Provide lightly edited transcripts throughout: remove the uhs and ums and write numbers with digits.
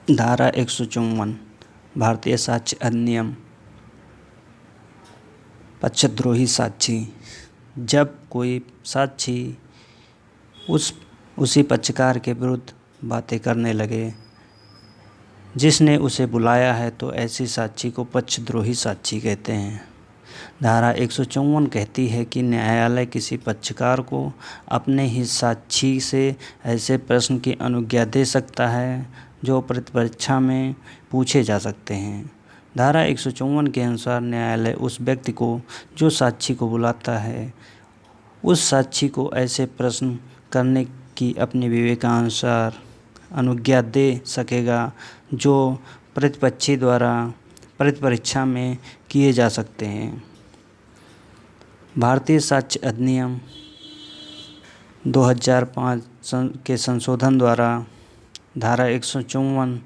धारा 154 भारतीय साक्ष्य अधिनियम। पक्षद्रोही साक्षी। जब कोई साक्षी उसी पक्षकार के विरुद्ध बातें करने लगे जिसने उसे बुलाया है तो ऐसी साक्षी को पक्षद्रोही साक्षी कहते हैं। धारा 154 कहती है कि न्यायालय किसी पक्षकार को अपने ही साक्षी से ऐसे प्रश्न की अनुज्ञा दे सकता है जो प्रतिपरीक्षा में पूछे जा सकते हैं। धारा 154 के अनुसार न्यायालय उस व्यक्ति को जो साक्षी को बुलाता है उस साक्षी को ऐसे प्रश्न करने की अपने विवेकानुसार अनुज्ञा दे सकेगा जो प्रतिपक्षी द्वारा प्रतिपरीक्षा में किए जा सकते हैं। भारतीय साक्ष्य अधिनियम 2005 के संशोधन द्वारा धारा 154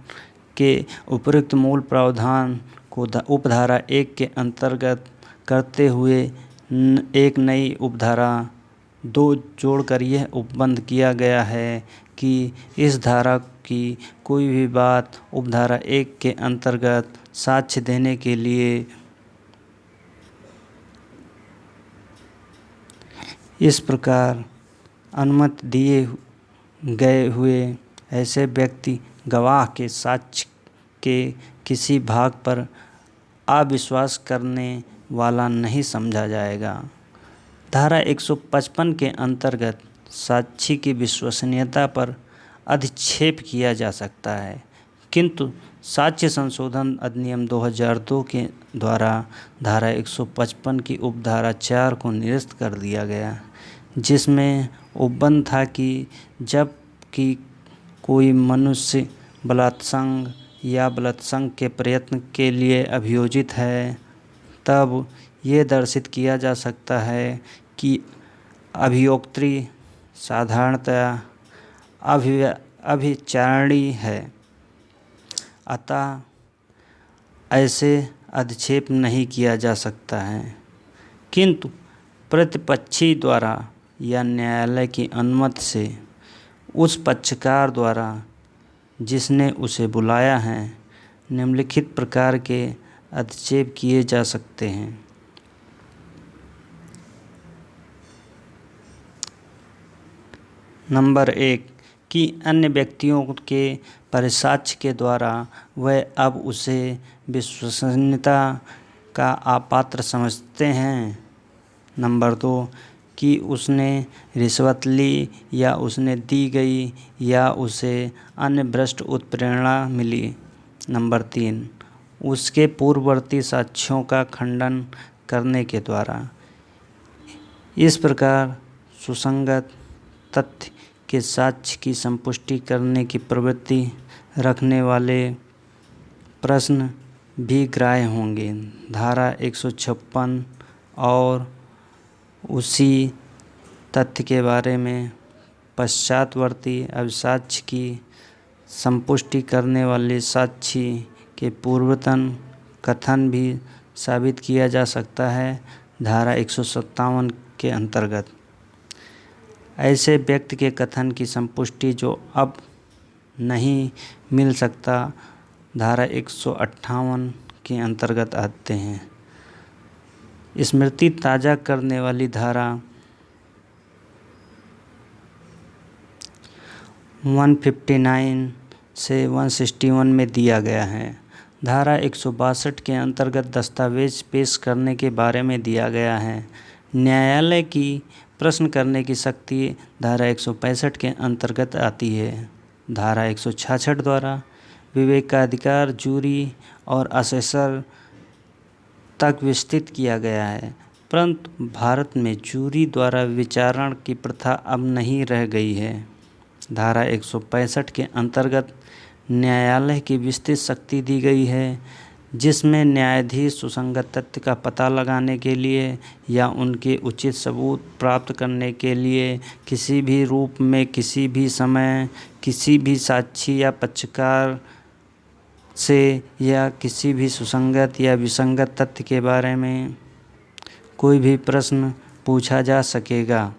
के उपयुक्त मूल प्रावधान को उपधारा 1 के अंतर्गत करते हुए एक नई उपधारा 2 जोड़कर यह उपबंध किया गया है कि इस धारा की कोई भी बात उपधारा 1 के अंतर्गत साक्ष्य देने के लिए इस प्रकार अनुमति दिए गए हुए ऐसे व्यक्ति गवाह के साक्ष्य के किसी भाग पर अविश्वास करने वाला नहीं समझा जाएगा। धारा 155 के अंतर्गत साक्षी की विश्वसनीयता पर अधिक्षेप किया जा सकता है, किंतु साक्ष्य संशोधन अधिनियम 2002 के द्वारा धारा 155 की उपधारा 4 को निरस्त कर दिया गया, जिसमें उपबंध था कि जब कि कोई मनुष्य बलात्संग या बलात्संग के प्रयत्न के लिए अभियोजित है तब ये दर्शित किया जा सकता है कि अभियोक्त्री साधारणतया अभिचारिणी है, अतः ऐसे अधिक्षेप नहीं किया जा सकता है, किंतु प्रतिपक्षी द्वारा या न्यायालय की अनुमति से उस पक्षकार द्वारा जिसने उसे बुलाया है निम्नलिखित प्रकार के अधिक्षेप किए जा सकते हैं। नंबर 1 कि अन्य व्यक्तियों के परिसाक्ष्य के द्वारा वह अब उसे विश्वसनीयता का अपात्र समझते हैं। नंबर 2 कि उसने रिश्वत ली या उसने दी गई या उसे अन्य भ्रष्ट उत्प्रेरणा मिली। नंबर 3 उसके पूर्ववर्ती साक्ष्यों का खंडन करने के द्वारा। इस प्रकार सुसंगत तथ्य के साक्ष्य की संपुष्टि करने की प्रवृत्ति रखने वाले प्रश्न भी ग्राह्य होंगे। धारा 156 और उसी तथ्य के बारे में पश्चातवर्ती अभिसाक्ष्य की संपुष्टि करने वाले साक्षी के पूर्वतन कथन भी साबित किया जा सकता है। धारा 157 के अंतर्गत ऐसे व्यक्ति के कथन की संपुष्टि जो अब नहीं मिल सकता धारा 158 के अंतर्गत आते हैं। स्मृति ताज़ा करने वाली धारा 159 से 161 में दिया गया है। धारा 162 के अंतर्गत दस्तावेज पेश करने के बारे में दिया गया है। न्यायालय की प्रश्न करने की शक्ति धारा 165 के अंतर्गत आती है। धारा 166 द्वारा विवेकाधिकार जूरी और असेसर तक विस्तृत किया गया है, परंतु भारत में जूरी द्वारा विचारण की प्रथा अब नहीं रह गई है। धारा 165 के अंतर्गत न्यायालय की विस्तृत शक्ति दी गई है, जिसमें न्यायाधीश सुसंगत तथ्य का पता लगाने के लिए या उनके उचित सबूत प्राप्त करने के लिए किसी भी रूप में किसी भी समय किसी भी साक्षी या पक्षकार से या किसी भी सुसंगत या विसंगत तथ्य के बारे में कोई भी प्रश्न पूछा जा सकेगा।